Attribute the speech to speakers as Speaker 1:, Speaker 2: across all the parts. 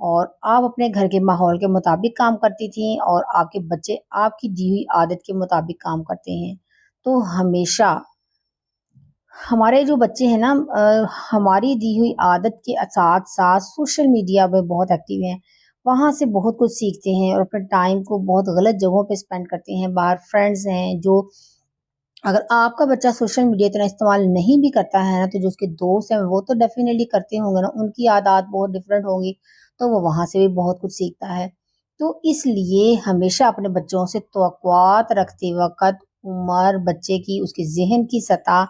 Speaker 1: اور آپ اپنے گھر کے ماحول کے مطابق کام کرتی تھیں اور آپ کے بچے آپ کی دی ہوئی عادت کے مطابق کام کرتے ہیں۔ تو ہمیشہ ہمارے جو بچے ہیں نا ہماری دی ہوئی عادت کے ساتھ ساتھ سوشل میڈیا پہ بہت ایکٹیو ہیں، وہاں سے بہت کچھ سیکھتے ہیں اور اپنے ٹائم کو بہت غلط جگہوں پہ اسپینڈ کرتے ہیں۔ باہر فرینڈز ہیں جو، اگر آپ کا بچہ سوشل میڈیا اتنا استعمال نہیں بھی کرتا ہے نا تو جو اس کے دوست ہیں وہ تو ڈیفینیٹلی کرتے ہوں گے نا، ان کی عادات بہت ڈفرینٹ ہوں گی تو وہ وہاں سے بھی بہت کچھ سیکھتا ہے۔ تو اس لیے ہمیشہ اپنے بچوں سے توقعات رکھتے وقت عمر بچے کی، اس کے ذہن کی سطح،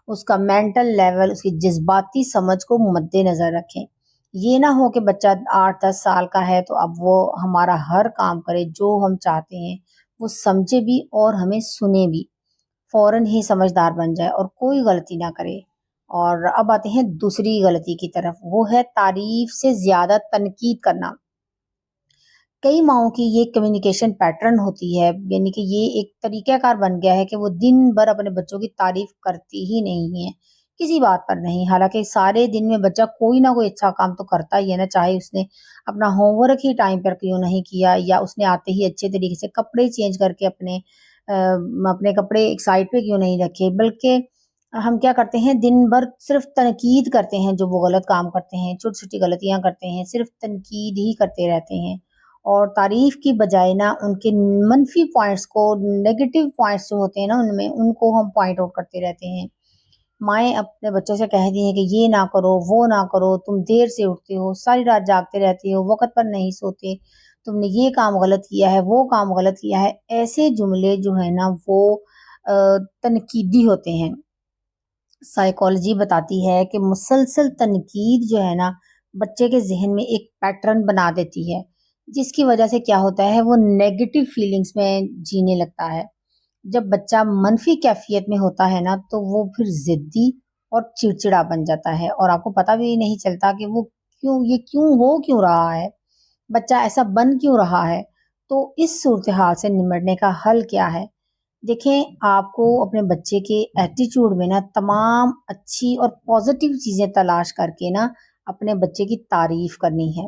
Speaker 1: اس کا مینٹل لیول، اس کی جذباتی سمجھ کو مد نظر رکھیں۔ یہ نہ ہو کہ بچہ 8-10 سال کا ہے تو اب وہ ہمارا ہر کام کرے، جو ہم چاہتے ہیں وہ سمجھے بھی اور ہمیں سنے بھی، فوراً ہی سمجھدار بن جائے اور کوئی غلطی نہ کرے۔ اور اب آتے ہیں دوسری غلطی کی طرف، وہ ہے تعریف سے زیادہ تنقید کرنا۔ کئی ماؤں کی یہ کمیونیکیشن پیٹرن ہوتی ہے، یعنی کہ یہ ایک طریقہ کار بن گیا ہے کہ وہ دن بھر اپنے بچوں کی تعریف کرتی ہی نہیں ہے، کسی بات پر نہیں، حالانکہ سارے دن میں بچہ کوئی نہ کوئی اچھا کام تو کرتا ہی ہے نا، چاہے اس نے اپنا ہوم ورک ہی ٹائم پر کیوں نہیں کیا، یا اس نے آتے ہی اچھے طریقے سے کپڑے چینج کر کے اپنے کپڑے ایک سائڈ پہ کیوں نہیں رکھے، بلکہ ہم کیا کرتے ہیں دن بھر صرف تنقید کرتے ہیں، جو وہ غلط کام کرتے ہیں، چھوٹی چھوٹی غلطیاں کرتے ہیں، صرف تنقید ہی کرتے رہتے ہیں، اور تعریف کی بجائے نا ان کے منفی پوائنٹس کو، نیگیٹو پوائنٹس جو ہوتے ہیں نا ان میں، ان کو ہم پوائنٹ آؤٹ کرتے رہتے ہیں۔ مائیں اپنے بچوں سے کہتی ہیں کہ یہ نہ کرو، وہ نہ کرو، تم دیر سے اٹھتے ہو، ساری رات جاگتے رہتے ہو، وقت پر نہیں سوتے، تم نے یہ کام غلط کیا ہے، وہ کام غلط کیا ہے۔ ایسے جملے جو ہے نا وہ تنقیدی ہوتے ہیں۔ سائیکالوجی بتاتی ہے کہ مسلسل تنقید جو ہے نا بچے کے ذہن میں ایک پیٹرن بنا دیتی ہے، جس کی وجہ سے کیا ہوتا ہے وہ نیگیٹو فیلنگز میں جینے لگتا ہے۔ جب بچہ منفی کیفیت میں ہوتا ہے نا تو وہ پھر ضدی اور چڑچڑا بن جاتا ہے، اور آپ کو پتہ بھی نہیں چلتا کہ وہ کیوں رہا ہے، بچہ ایسا بن کیوں رہا ہے۔ تو اس صورتحال سے نمٹنے کا حل کیا ہے؟ دیکھیں، آپ کو اپنے بچے کے ایٹیچیوڈ میں نا تمام اچھی اور پازیٹیو چیزیں تلاش کر کے نا اپنے بچے کی تعریف کرنی ہے،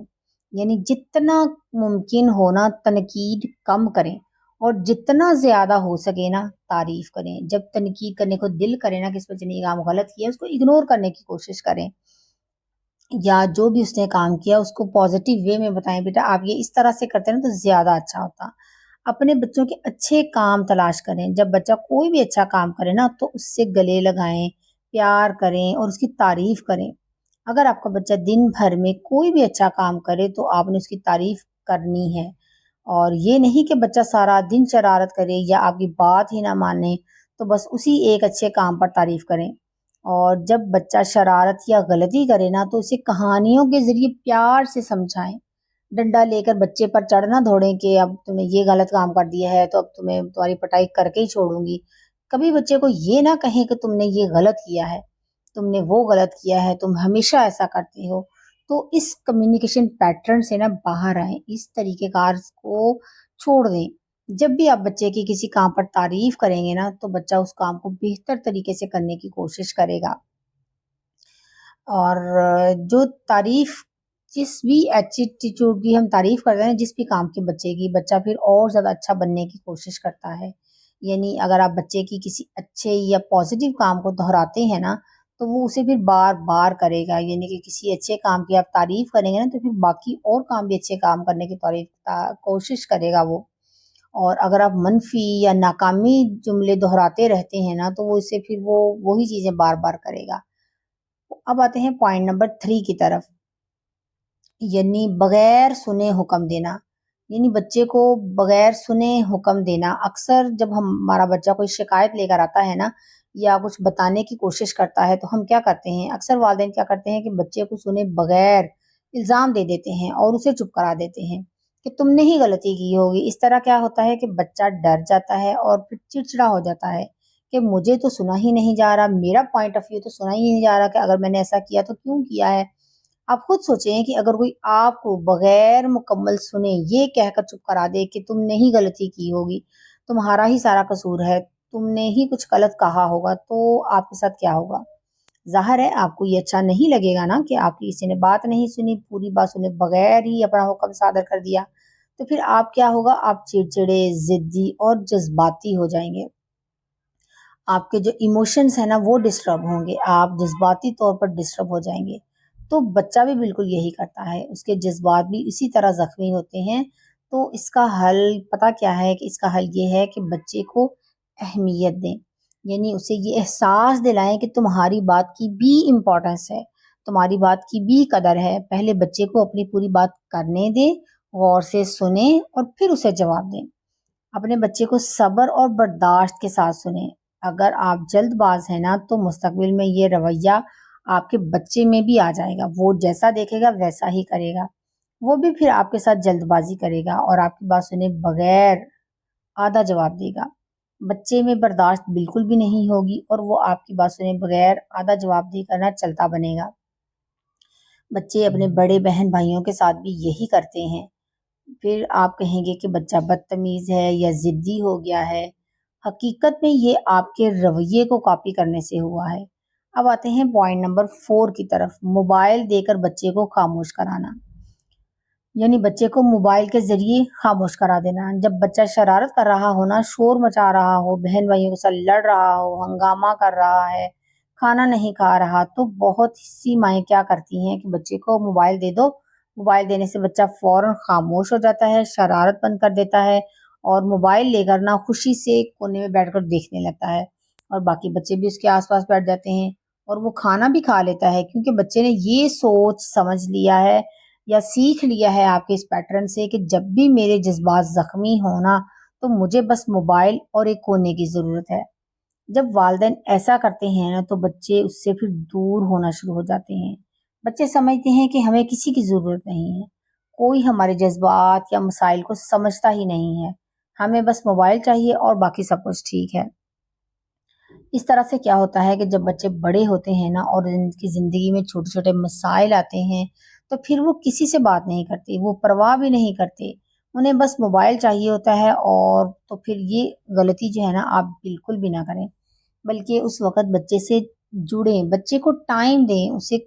Speaker 1: یعنی جتنا ممکن ہونا تنقید کم کریں اور جتنا زیادہ ہو سکے نا تعریف کریں۔ جب تنقید کرنے کو دل کرے نا کہ اس بچے نے یہ کام غلط کیا، اس کو اگنور کرنے کی کوشش کریں، یا جو بھی اس نے کام کیا اس کو پازیٹیو وے میں بتائیں، بیٹا آپ یہ اس طرح سے کرتے ہیں تو زیادہ اچھا ہوتا۔ اپنے بچوں کے اچھے کام تلاش کریں، جب بچہ کوئی بھی اچھا کام کرے نا تو اس سے گلے لگائیں، پیار کریں اور اس کی تعریف کریں۔ اگر آپ کا بچہ دن بھر میں کوئی بھی اچھا کام کرے تو آپ نے اس کی تعریف کرنی ہے، اور یہ نہیں کہ بچہ سارا دن شرارت کرے یا آپ کی بات ہی نہ مانے تو بس اسی ایک اچھے کام پر تعریف کریں۔ اور جب بچہ شرارت یا غلطی کرے نا تو اسے کہانیوں کے ذریعے پیار سے سمجھائیں، ڈنڈا لے کر بچے پر چڑھنا دوڑیں کہ اب تم نے یہ غلط کام کر دیا ہے تو اب تمہاری پٹائی کر کے ہی چھوڑوں گی۔ کبھی بچے کو یہ نہ کہیں کہ تم نے یہ غلط کیا ہے، تم نے وہ غلط کیا ہے، تم ہمیشہ ایسا کرتے ہو۔ تو اس کمیونیکیشن پیٹرن سے نا باہر آئیں، اس طریقے کار کو چھوڑ دیں۔ جب بھی آپ بچے کی کسی کام پر تعریف کریں گے نا تو بچہ اس کام کو بہتر طریقے سے کرنے کی کوشش کرے گا۔ اور جو تعریف، جس بھی ایٹیٹیوڈ کی ہم تعریف کرتے ہیں جس بھی کام کی بچے کی، بچہ پھر اور زیادہ اچھا بننے کی کوشش کرتا ہے۔ یعنی اگر آپ بچے کی کسی اچھے یا پازیٹیو کام کو دہراتے ہیں نا تو وہ اسے پھر بار بار کرے گا، یعنی کہ کسی اچھے کام کی آپ تعریف کریں گے نا تو پھر باقی اور کام بھی اچھے کام کرنے کی کوشش کرے گا وہ۔ اور اگر آپ منفی یا ناکامی جملے دہراتے رہتے ہیں نا تو وہ اسے پھر وہی چیزیں بار بار کرے گا۔ اب آتے ہیں پوائنٹ نمبر 3 کی طرف، یعنی بغیر سنے حکم دینا۔ یعنی بچے کو بغیر سنے حکم دینا۔ اکثر جب ہمارا بچہ کوئی شکایت لے کر آتا ہے نا یا کچھ بتانے کی کوشش کرتا ہے تو ہم کیا کرتے ہیں، اکثر والدین کیا کرتے ہیں کہ بچے کو سنے بغیر الزام دے دیتے ہیں اور اسے چپ کرا دیتے ہیں کہ تم نے ہی غلطی کی ہوگی۔ اس طرح کیا ہوتا ہے کہ بچہ ڈر جاتا ہے اور پھر چڑچڑا ہو جاتا ہے کہ مجھے تو سنا ہی نہیں جا رہا، میرا پوائنٹ آف ویو تو سنا ہی نہیں جا رہا، کہ اگر میں نے ایسا کیا تو کیوں کیا ہے۔ آپ خود سوچیں کہ اگر کوئی آپ کو بغیر مکمل سنے یہ کہہ کر چپ کرا دے کہ تم نے ہی غلطی کی ہوگی، تمہارا ہی سارا قصور ہے، تم نے ہی کچھ غلط کہا ہوگا، تو آپ کے ساتھ کیا ہوگا؟ ظاہر ہے آپ کو یہ اچھا نہیں لگے گا نا کہ آپ کی کسی نے بات نہیں سنی، پوری بات سنے بغیر ہی اپنا حکم صادر کر دیا، تو پھر آپ کیا ہوگا، آپ چڑچڑے، ضدی اور جذباتی ہو جائیں گے۔ آپ کے جو ایموشنز ہیں نا وہ ڈسٹرب ہوں گے، آپ جذباتی طور پر ڈسٹرب ہو جائیں گے۔ تو بچہ بھی بالکل یہی کرتا ہے، اس کے جذبات بھی اسی طرح زخمی ہوتے ہیں۔ تو اس کا حل پتہ کیا ہے، کہ اس کا حل یہ ہے کہ بچے کو اہمیت دیں، یعنی اسے یہ احساس دلائیں کہ تمہاری بات کی بھی امپورٹنس ہے، تمہاری بات کی بھی قدر ہے۔ پہلے بچے کو اپنی پوری بات کرنے دیں، غور سے سنیں اور پھر اسے جواب دیں۔ اپنے بچے کو صبر اور برداشت کے ساتھ سنیں۔ اگر آپ جلد باز ہیں نا تو مستقبل میں یہ رویہ آپ کے بچے میں بھی آ جائے گا، وہ جیسا دیکھے گا ویسا ہی کرے گا، وہ بھی پھر آپ کے ساتھ جلد بازی کرے گا اور آپ کی بات سنے بغیر آدھا جواب دے گا۔ بچے میں برداشت بالکل بھی نہیں ہوگی اور وہ آپ کی بات سنے بغیر آدھا جواب دے کر نہ چلتا بنے گا۔ بچے اپنے بڑے بہن بھائیوں کے ساتھ بھی یہی کرتے ہیں۔ پھر آپ کہیں گے کہ بچہ بدتمیز ہے یا ضدی ہو گیا ہے، حقیقت میں یہ آپ کے رویے کو کاپی کرنے سے ہوا ہے۔ اب آتے ہیں پوائنٹ نمبر 4 کی طرف، موبائل دے کر بچے کو خاموش کرانا، یعنی بچے کو موبائل کے ذریعے خاموش کرا دینا۔ جب بچہ شرارت کر رہا ہو نا، شور مچا رہا ہو، بہن بھائیوں کے ساتھ لڑ رہا ہو، ہنگامہ کر رہا ہے، کھانا نہیں کھا رہا، تو بہت سی مائیں کیا کرتی ہیں کہ بچے کو موبائل دے دو، موبائل دینے سے بچہ فوراً خاموش ہو جاتا ہے، شرارت بند کر دیتا ہے اور موبائل لے کر نا خوشی سے کونے میں بیٹھ کر دیکھنے لگتا ہے، اور باقی بچے بھی اس کے آس پاس بیٹھ جاتے ہیں اور وہ کھانا بھی کھا لیتا ہے، کیونکہ بچے نے یہ سوچ سمجھ لیا ہے یا سیکھ لیا ہے آپ کے اس پیٹرن سے کہ جب بھی میرے جذبات زخمی ہونا تو مجھے بس موبائل اور ایک کونے کی ضرورت ہے۔ جب والدین ایسا کرتے ہیں نا تو بچے اس سے پھر دور ہونا شروع ہو جاتے ہیں۔ بچے سمجھتے ہیں کہ ہمیں کسی کی ضرورت نہیں ہے، کوئی ہمارے جذبات یا مسائل کو سمجھتا ہی نہیں ہے، ہمیں بس موبائل چاہیے اور باقی سب کچھ ٹھیک ہے۔ اس طرح سے کیا ہوتا ہے کہ جب بچے بڑے ہوتے ہیں نا اور ان کی زندگی میں چھوٹے چھوٹے مسائل آتے ہیں تو پھر وہ کسی سے بات نہیں کرتے، وہ پرواہ بھی نہیں کرتے، انہیں بس موبائل چاہیے ہوتا ہے۔ اور تو پھر یہ غلطی جو ہے نا آپ بالکل بھی نہ کریں، بلکہ اس وقت بچے سے جڑیں، بچے کو ٹائم دیں، اسے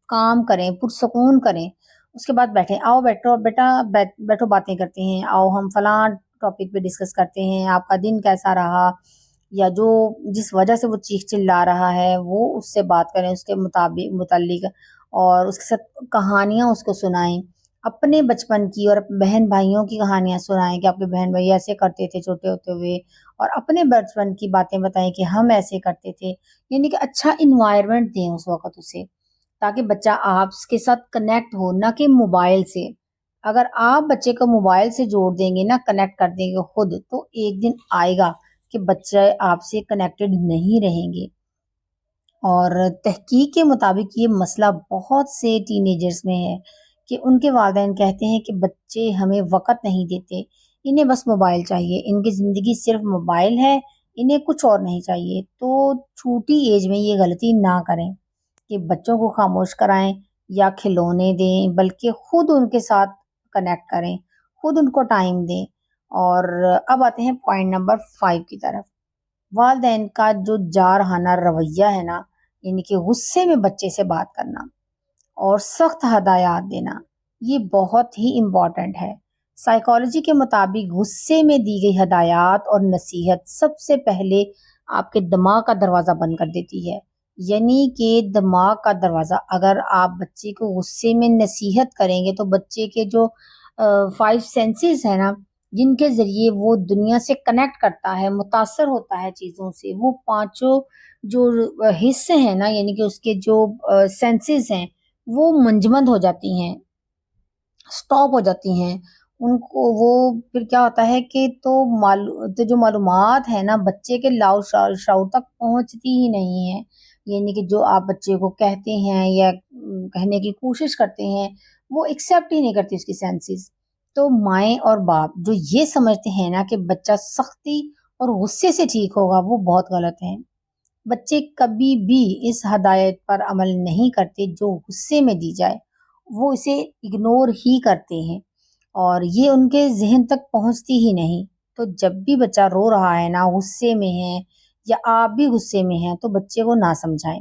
Speaker 1: کام کریں، پرسکون کریں، اس کے بعد بیٹھیں، آؤ بیٹھو بیٹا، بیٹھو باتیں کرتے ہیں، آؤ ہم فلاں ٹاپک پہ ڈسکس کرتے ہیں، آپ کا دن کیسا رہا، یا جو جس وجہ سے وہ چیخ چلا رہا ہے وہ اس سے بات کریں اس کے متعلق، اور اس کے ساتھ کہانیاں اس کو سنائیں، اپنے بچپن کی اور بہن بھائیوں کی کہانیاں سنائیں کہ آپ کے بہن بھائی ایسے کرتے تھے چھوٹے ہوتے ہوئے، اور اپنے بچپن کی باتیں بتائیں کہ ہم ایسے کرتے تھے، یعنی کہ اچھا انوائرمنٹ دیں اس وقت اسے، تاکہ بچہ آپ کے ساتھ کنیکٹ ہو، نہ کہ موبائل سے۔ اگر آپ بچے کو موبائل سے جوڑ دیں گے، نہ کنیکٹ کر دیں گے خود، تو ایک دن آئے گا کہ بچے آپ سے کنیکٹڈ نہیں رہیں گے۔ اور تحقیق کے مطابق یہ مسئلہ بہت سے ٹین ایجرز میں ہے کہ ان کے والدین کہتے ہیں کہ بچے ہمیں وقت نہیں دیتے، انہیں بس موبائل چاہیے، ان کی زندگی صرف موبائل ہے، انہیں کچھ اور نہیں چاہیے۔ تو چھوٹی ایج میں یہ غلطی نہ کریں کہ بچوں کو خاموش کرائیں یا کھلونے دیں، بلکہ خود ان کے ساتھ کنیکٹ کریں، خود ان کو ٹائم دیں۔ اور اب آتے ہیں پوائنٹ نمبر 5 کی طرف، والدین کا جو جارحانہ رویہ ہے نا، یعنی کہ غصے میں بچے سے بات کرنا اور سخت ہدایات دینا، یہ بہت ہی امپورٹنٹ ہے۔ سائیکالوجی کے مطابق غصے میں دی گئی ہدایات اور نصیحت سب سے پہلے آپ کے دماغ کا دروازہ بند کر دیتی ہے، یعنی کہ دماغ کا دروازہ، اگر آپ بچے کو غصے میں نصیحت کریں گے تو بچے کے جو 5 سینسز ہیں نا، جن کے ذریعے وہ دنیا سے کنیکٹ کرتا ہے، متاثر ہوتا ہے چیزوں سے، وہ پانچوں جو حصے ہیں نا، یعنی کہ اس کے جو سینسز ہیں وہ منجمد ہو جاتی ہیں، سٹاپ ہو جاتی ہیں، ان کو وہ پھر کیا ہوتا ہے کہ تو جو معلومات ہے نا بچے کے لاؤ شعور تک پہنچتی ہی نہیں ہے، یعنی کہ جو آپ بچے کو کہتے ہیں یا کہنے کی کوشش کرتے ہیں وہ ایکسیپٹ ہی نہیں کرتی اس کی سینسز۔ تو مائیں اور باپ جو یہ سمجھتے ہیں نا کہ بچہ سختی اور غصے سے ٹھیک ہوگا، وہ بہت غلط ہے۔ بچے کبھی بھی اس ہدایت پر عمل نہیں کرتے جو غصے میں دی جائے، وہ اسے اگنور ہی کرتے ہیں اور یہ ان کے ذہن تک پہنچتی ہی نہیں۔ تو جب بھی بچہ رو رہا ہے نا، غصے میں ہے یا آپ بھی غصے میں ہیں، تو بچے کو نہ سمجھائیں،